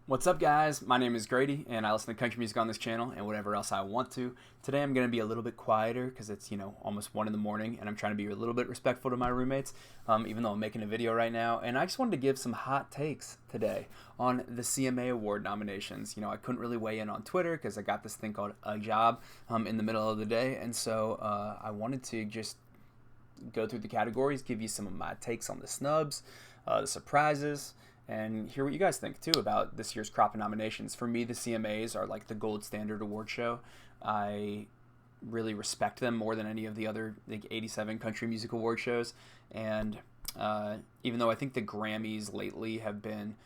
What's up, guys? My name is Grady, and I listen to country music on this channel and whatever else I want to. Today I'm going to be a little bit quieter because it's, almost 1 in the morning, and I'm trying to be a little bit respectful to my roommates, even though I'm making a video right now. And I just wanted to give some hot takes today on the CMA Award nominations. I couldn't really weigh in on Twitter because I got this thing called a job in the middle of the day, and so I wanted to just go through the categories, give you some of my takes on the snubs, the surprises, and hear what you guys think too about this year's crop of nominations. For me, the CMAs are like the gold standard award show. I really respect them more than any of the other 87 country music award shows. And even though I think the Grammys lately have been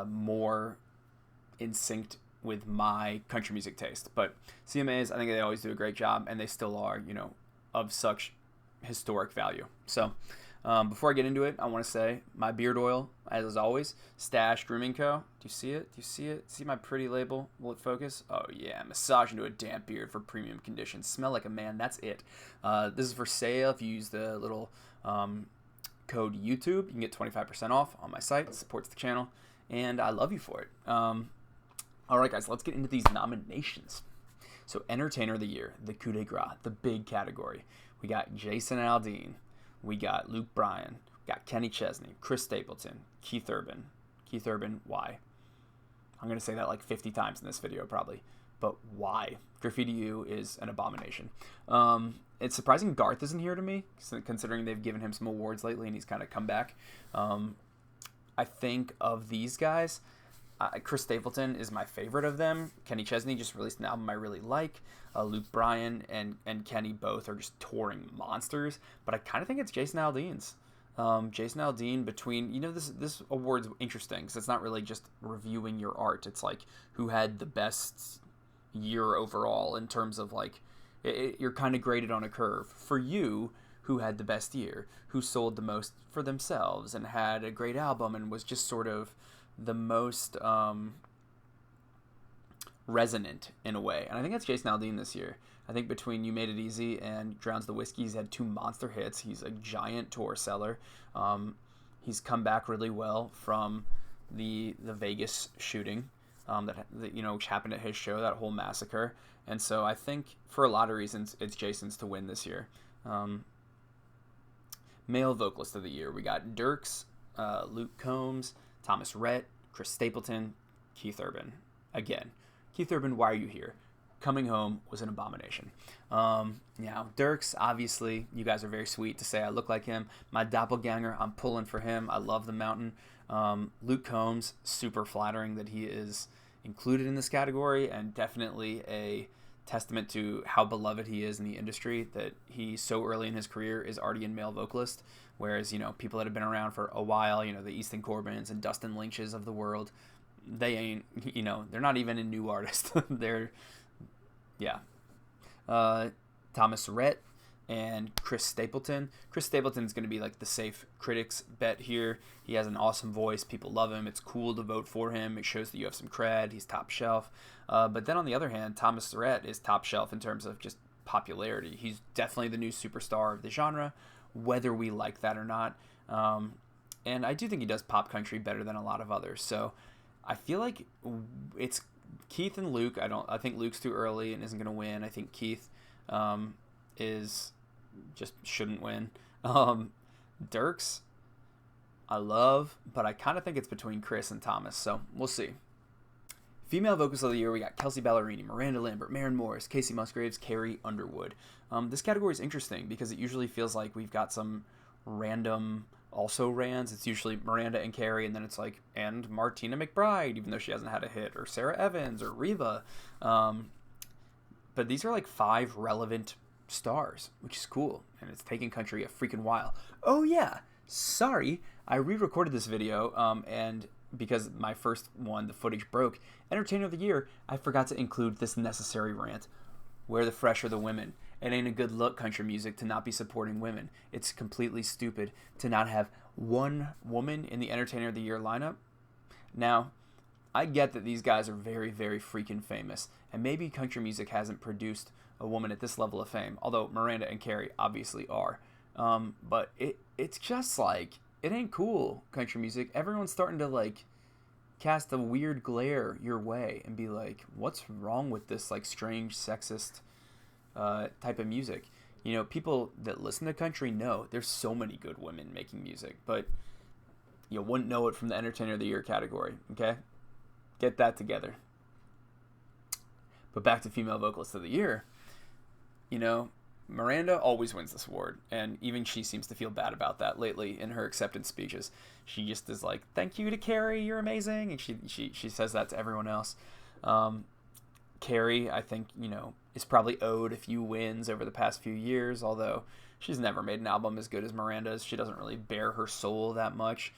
more in sync with my country music taste, but CMAs, I think they always do a great job, and they still are, of such historic value. So before I get into it, I want to say my beard oil, as always, Stash Grooming Co. Do you see it? Do you see it? See my pretty label? Will it focus? Oh yeah, massage into a damp beard for premium conditions. Smell like a man. That's it. This is for sale. If you use the little code YouTube, you can get 25% off on my site. It supports the channel, and I love you for it. All right, guys, let's get into these nominations. So, Entertainer of the Year, the coup de grace, the big category. We got Jason Aldean. We got Luke Bryan, we got Kenny Chesney, Chris Stapleton, Keith Urban. Keith Urban, why? I'm going to say that like 50 times in this video probably, but why? Graffiti U is an abomination. It's surprising Garth isn't here to me, considering they've given him some awards lately and he's kind of come back. I think of these guys, Chris Stapleton is my favorite of them. Kenny Chesney just released an album I really like. Luke Bryan and Kenny both are just touring monsters. But I kind of think it's Jason Aldean's. Jason Aldean, between, this award's interesting because it's not really just reviewing your art. It's like who had the best year overall in terms of you're kind of graded on a curve. For you, who had the best year, who sold the most for themselves and had a great album and was just sort of the most resonant in a way. And I think that's Jason Aldean this year. I think between You Made It Easy and Drowns the Whiskey, he's had 2 monster hits. He's a giant tour seller. He's come back really well from the Vegas shooting which happened at his show, that whole massacre. And so I think for a lot of reasons it's Jason's to win this year. Male Vocalist of the Year, we got Dirks, Luke Combs, Thomas Rhett, Chris Stapleton, Keith Urban. Again, Keith Urban, why are you here? Coming Home was an abomination. Dirks, obviously, you guys are very sweet to say I look like him. My doppelganger, I'm pulling for him. I love the mountain. Luke Combs, super flattering that he is included in this category, and definitely a testament to how beloved he is in the industry, that he so early in his career is already in Male Vocalist, whereas people that have been around for a while, the Easton Corbins and Dustin Lynch's of the world, they ain't, they're not even a new artist. Thomas Rhett and Chris Stapleton. Chris Stapleton's going to be like the safe critics bet here. He has an awesome voice. People love him. It's cool to vote for him. It shows that you have some cred. He's top shelf. But then on the other hand, Thomas Rhett is top shelf in terms of just popularity. He's definitely the new superstar of the genre, whether we like that or not. And I do think he does pop country better than a lot of others. So I feel like it's Keith and Luke. I think Luke's too early and isn't going to win. I think Keith is just shouldn't win. Dirks, I love, but I kind of think it's between Chris and Thomas, so we'll see. Female Vocalist of the Year, we got Kelsey Ballerini, Miranda Lambert, Maren Morris, Casey Musgraves, Carrie Underwood. This category is interesting because it usually feels like we've got some random also rans. It's usually Miranda and Carrie, and then it's and Martina McBride, even though she hasn't had a hit, or Sarah Evans, or Reva. But these are 5 relevant stars, which is cool, and it's taken country a freaking while. Oh yeah, sorry, I re-recorded this video, and because my first one, the footage broke, Entertainer of the Year, I forgot to include this necessary rant. Where the fresh are the women? It ain't a good look, country music, to not be supporting women. It's completely stupid to not have one woman in the Entertainer of the Year lineup. Now, I get that these guys are very, very freaking famous, and maybe country music hasn't produced a woman at this level of fame, although Miranda and Carrie obviously are. But it's just it ain't cool, country music. Everyone's starting to cast a weird glare your way and be like, what's wrong with this like strange sexist type of music? You know, people that listen to country know there's so many good women making music, but you wouldn't know it from the Entertainer of the Year category, okay? Get that together. But back to Female Vocalist of the Year, you know, Miranda always wins this award, and even she seems to feel bad about that lately in her acceptance speeches. She just is like, thank you to Carrie, you're amazing, and she says that to everyone else. Carrie, I think, you know, is probably owed a few wins over the past few years, although she's never made an album as good as Miranda's. She doesn't really bare her soul that much.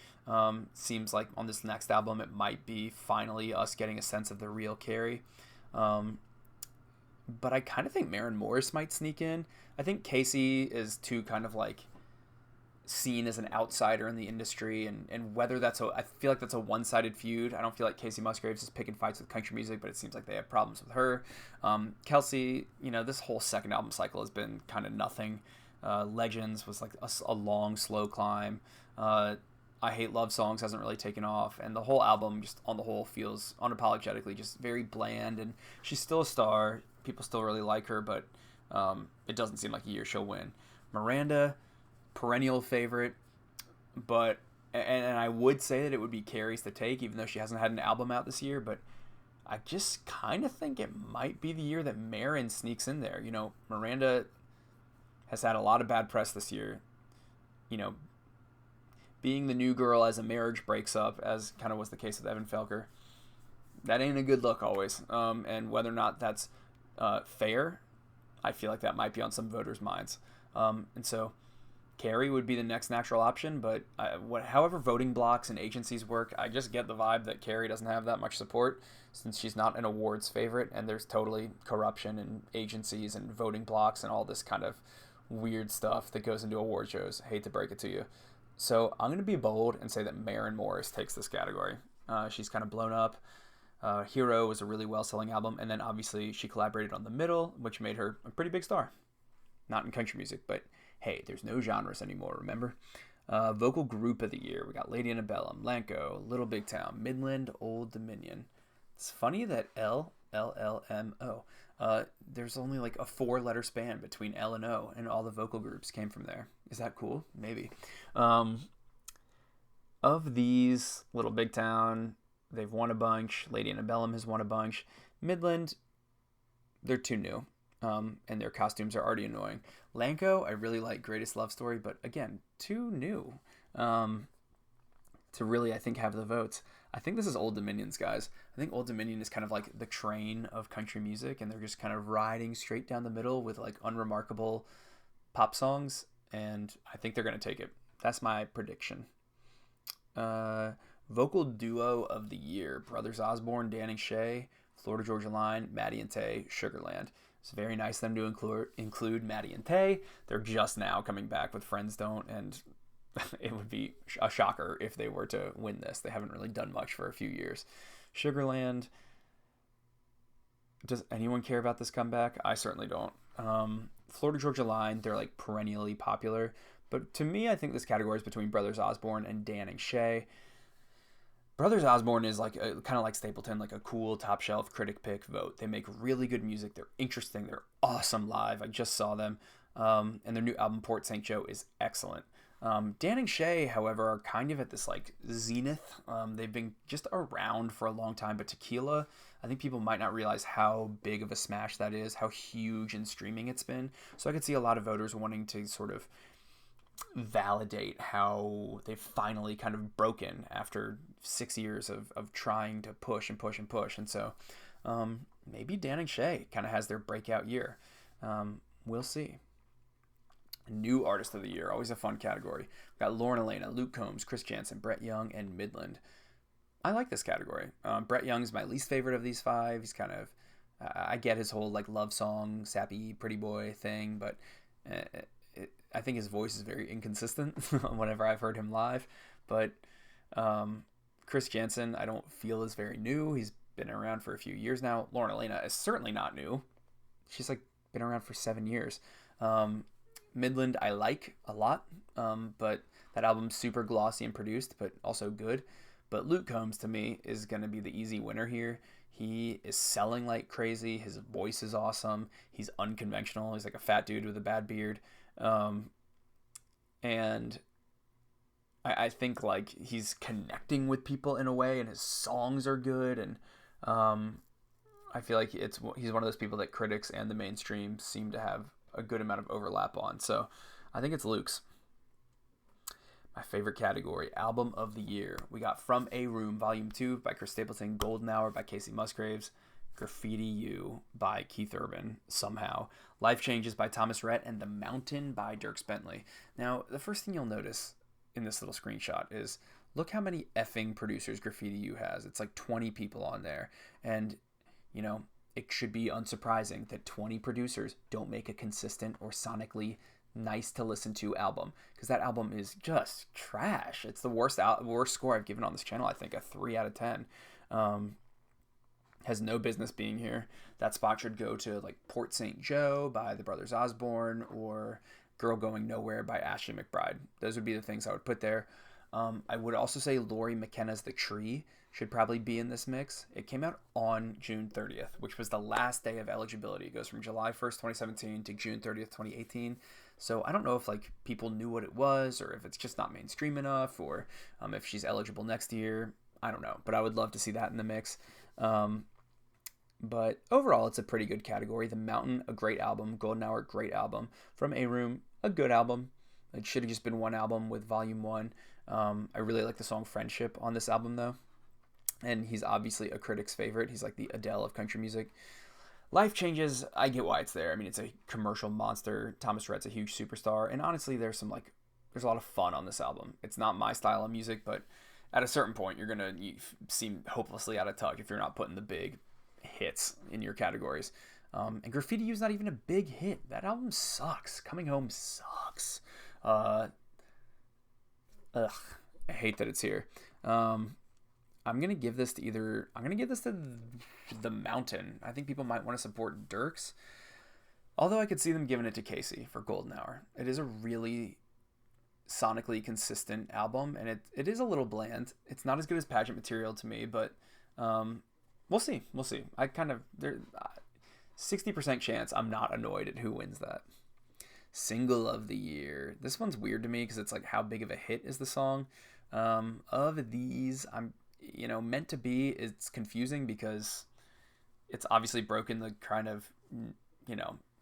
Seems like on this next album it might be finally us getting a sense of the real Carrie. But I kind of think Maren Morris might sneak in. I think Casey is too kind of like seen as an outsider in the industry, and whether I feel like that's a one-sided feud. I don't feel like Casey Musgraves is picking fights with country music, but it seems like they have problems with her. Kelsey, you know, this whole second album cycle has been kind of nothing. Legends was like a long, slow climb. I Hate Love Songs hasn't really taken off, and the whole album just on the whole feels unapologetically just very bland, and she's still a star. People still really like her, but it doesn't seem like a year she'll win. Miranda, perennial favorite, but and I would say that it would be Carrie's to take, even though she hasn't had an album out this year, but I just kind of think it might be the year that Maren sneaks in there. You know, Miranda has had a lot of bad press this year. You know, being the new girl as a marriage breaks up, as kind of was the case with Evan Felker, that ain't a good look always. And whether or not that's fair, I feel like that might be on some voters' minds. And so Carrie would be the next natural option, but however voting blocks and agencies work, I just get the vibe that Carrie doesn't have that much support since she's not an awards favorite, and there's totally corruption in agencies and voting blocks and all this kind of weird stuff that goes into award shows. Hate to break it to you. So I'm going to be bold and say that Maren Morris takes this category. She's kind of blown up. Hero was a really well-selling album, and then obviously she collaborated on The Middle, which made her a pretty big star. Not in country music, but hey, there's no genres anymore, remember? Vocal Group of the Year, we got Lady Antebellum, Lanco, Little Big Town, Midland, Old Dominion. It's funny that LLMO, there's only like a 4-letter span between L and O, and all the vocal groups came from there. Is that cool? Maybe. Of these, Little Big Town, they've won a bunch. Lady Antebellum has won a bunch. Midland, they're too new, and their costumes are already annoying. Lanco, I really like Greatest Love Story, but again, too new to really, I think, have the votes. I think this is Old Dominion's, guys. I think Old Dominion is kind of like the train of country music, and they're just kind of riding straight down the middle with like unremarkable pop songs, and I think they're going to take it. That's my prediction. Vocal Duo of the Year, Brothers Osborne, Dan and Shay, Florida Georgia Line, Maddie and Tay, Sugarland. It's very nice of them to include Maddie and Tay. They're just now coming back with Friends Don't, and it would be a shocker if they were to win this. They haven't really done much for a few years. Sugarland, does anyone care about this comeback? I certainly don't. Florida Georgia Line, they're like perennially popular, but to me, I think this category is between Brothers Osborne and Dan and Shay. Brothers Osborne is like kind of like Stapleton, like a cool top shelf critic pick vote. They make really good music. They're interesting. They're awesome live. I just saw them. And their new album, Port St. Joe, is excellent. Dan and Shay, however, are kind of at this like zenith. They've been just around for a long time, but Tequila, I think people might not realize how big of a smash that is, how huge in streaming it's been. So I could see a lot of voters wanting to sort of validate how they've finally kind of broken after 6 years of trying to push and push and push. And so maybe Dan and Shay kind of has their breakout year. We'll see. New Artist of the Year, always a fun category. We've got Lauren Elena, Luke Combs, Chris Jansen, Brett Young, and Midland. I like this category. Brett Young is my least favorite of these 5. He's kind of, I get his whole like love song, sappy, pretty boy thing, but I think his voice is very inconsistent whenever I've heard him live. But Chris Jansen, I don't feel is very new. He's been around for a few years now. Lauren Elena is certainly not new. She's like been around for 7 years. Midland I like a lot, but that album's super glossy and produced, but also good. But Luke Combs, to me, is going to be the easy winner here. He is selling like crazy. His voice is awesome. He's unconventional. He's like a fat dude with a bad beard. And I think like he's connecting with people in a way, and his songs are good. And I feel like he's one of those people that critics and the mainstream seem to have a good amount of overlap on. So I think it's Luke's. My favorite category, Album of the Year. We got From A Room, Volume 2 by Chris Stapleton, Golden Hour by Casey Musgraves, Graffiti You by Keith Urban, somehow, Life Changes by Thomas Rhett, and The Mountain by Dierks Bentley. Now, the first thing you'll notice in this little screenshot is, look how many effing producers Graffiti You has. It's like 20 people on there. And, you know, it should be unsurprising that 20 producers don't make a consistent or sonically nice to listen to album, because that album is just trash. It's the worst score I've given on this channel. I think a 3 out of 10. Has no business being here. That spot should go to like Port St. Joe by the Brothers Osborne, or Girl Going Nowhere by Ashley McBryde. Those would be the things I would put there. I would also say Laurie McKenna's The Tree should probably be in this mix. It came out on June 30th, which was the last day of eligibility. It goes from July 1st, 2017 to June 30th, 2018. So I don't know if like people knew what it was, or if it's just not mainstream enough, or if she's eligible next year. I don't know, but I would love to see that in the mix. But overall, it's a pretty good category. The Mountain, a great album. Golden Hour, great album. From A Room, a good album. It should have just been one album with Volume 1. I really like the song Friendship on this album, though. And he's obviously a critic's favorite. He's like the Adele of country music. Life Changes, I get why it's there. I mean, it's a commercial monster. Thomas Rhett's a huge superstar. And honestly, there's a lot of fun on this album. It's not my style of music, but at a certain point, you seem hopelessly out of touch if you're not putting the big hits in your categories. And Graffiti You's not even a big hit. That album sucks. Coming Home sucks. I hate that it's here. I'm gonna give this to The Mountain. I think people might want to support Dierks, although I could see them giving it to Casey for Golden Hour. It is a really sonically consistent album, and it is a little bland. It's not as good as Pageant Material to me, but we'll see. I kind of 60% chance I'm not annoyed at who wins that. Single of the Year. This one's weird to me because it's like, how big of a hit is the song? Of these, Meant to Be, it's confusing because it's obviously broken the kind of,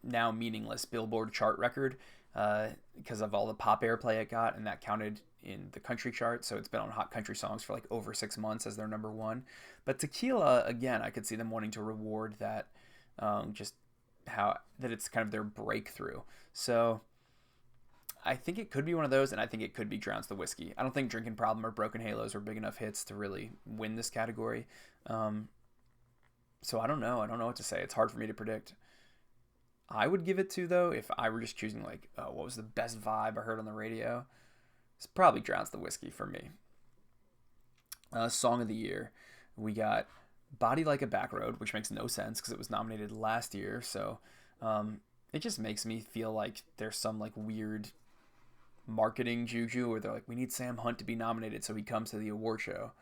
now meaningless Billboard chart record because of all the pop airplay it got, and that counted in the country chart. So it's been on Hot Country Songs for like over 6 months as their number one. But Tequila, again, I could see them wanting to reward that, just how that it's kind of their breakthrough. So I think it could be one of those, and I think it could be Drowns the Whiskey. I don't think Drinking Problem or Broken Halos are big enough hits to really win this category. So I don't know. I don't know what to say. It's hard for me to predict. I would give it to, though, if I were just choosing, like, what was the best vibe I heard on the radio? It's probably Drowns the Whiskey for me. Song of the Year. We got Body Like a Back Road, which makes no sense because it was nominated last year. So it just makes me feel like there's some, like, weird marketing juju where they're like, we need Sam Hunt to be nominated so he comes to the award show.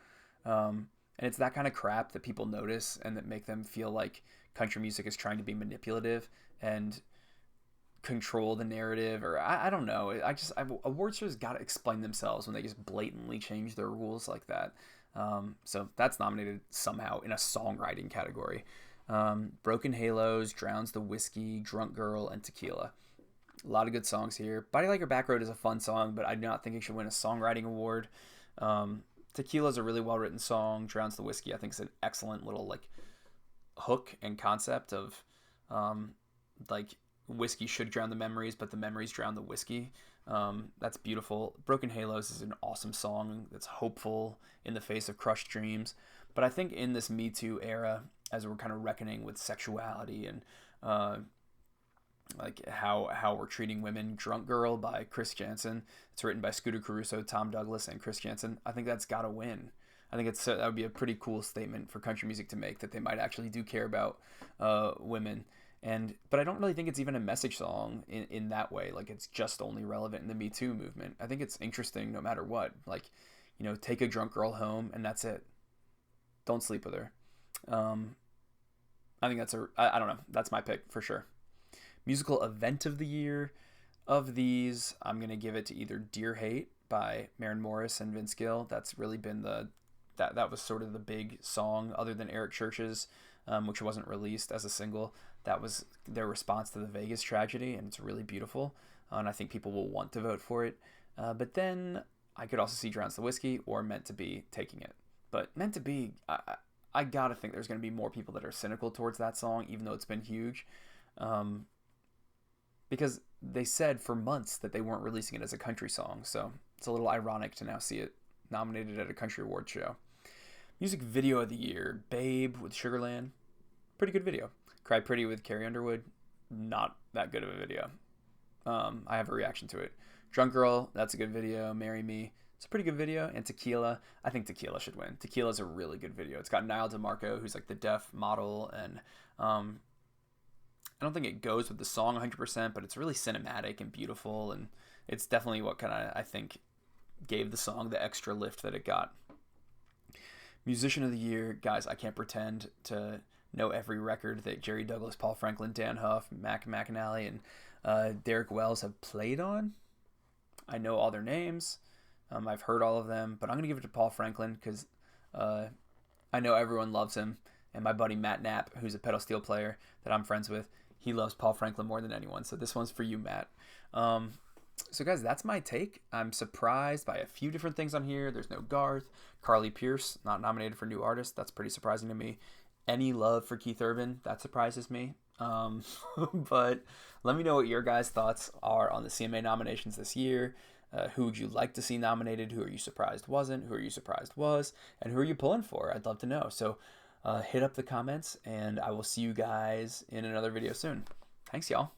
And it's that kind of crap that people notice and that make them feel like country music is trying to be manipulative and control the narrative, or I don't know. Award shows got to explain themselves when they just blatantly change their rules like that. So that's nominated somehow in a songwriting category. Broken Halos, Drowns the Whiskey, Drunk Girl, and Tequila. A lot of good songs here. Body Like Your Back Road is a fun song, but I do not think it should win a songwriting award. Tequila is a really well-written song. Drowns the Whiskey, I think, is an excellent little like hook and concept of like whiskey should drown the memories, but the memories drown the whiskey. That's beautiful. Broken Halos is an awesome song that's hopeful in the face of crushed dreams. But I think in this Me Too era, as we're kind of reckoning with sexuality and like how we're treating women, Drunk Girl by Chris Jansen. It's written by Scooter Caruso, Tom Douglas, and Chris Jansen. I think that's got to win. I think that would be a pretty cool statement for country music to make, that they might actually do care about women. But I don't really think it's even a message song in that way. Like, it's just only relevant in the Me Too movement. I think it's interesting no matter what. Like, take a drunk girl home and that's it. Don't sleep with her. I think I don't know. That's my pick for sure. Musical event of the year. Of these, I'm going to give it to either Dear Hate by Maren Morris and Vince Gill. That's really been that was sort of the big song other than Eric Church's, which wasn't released as a single. That was their response to the Vegas tragedy, and it's really beautiful. And I think people will want to vote for it. But then I could also see Drowns the Whiskey or Meant to Be taking it. But Meant to Be, I gotta think there's going to be more people that are cynical towards that song, even though it's been huge. Because they said for months that they weren't releasing it as a country song. So it's a little ironic to now see it nominated at a country award show. Music video of the year, Babe with Sugarland. Pretty good video. Cry Pretty with Carrie Underwood. Not that good of a video. I have a reaction to it. Drunk Girl, that's a good video. Marry Me, it's a pretty good video. And Tequila, I think Tequila should win. Tequila's a really good video. It's got Niall DeMarco, who's like the deaf model, and I don't think it goes with the song 100%, but it's really cinematic and beautiful, and it's definitely what kind of, I think, gave the song the extra lift that it got. Musician of the year, guys, I can't pretend to know every record that Jerry Douglas, Paul Franklin, Dan Huff, Mac McAnally, and Derek Wells have played on. I know all their names. I've heard all of them, but I'm going to give it to Paul Franklin because I know everyone loves him, and my buddy Matt Knapp, who's a pedal steel player that I'm friends with, he loves Paul Franklin more than anyone. So this one's for you, Matt. So guys, that's my take. I'm surprised by a few different things on here. There's no Garth. Carly Pierce, not nominated for New Artist. That's pretty surprising to me. Any love for Keith Urban. That surprises me. But let me know what your guys' thoughts are on the CMA nominations this year. Who would you like to see nominated? Who are you surprised wasn't? Who are you surprised was? And who are you pulling for? I'd love to know. So hit up the comments, and I will see you guys in another video soon. Thanks, y'all.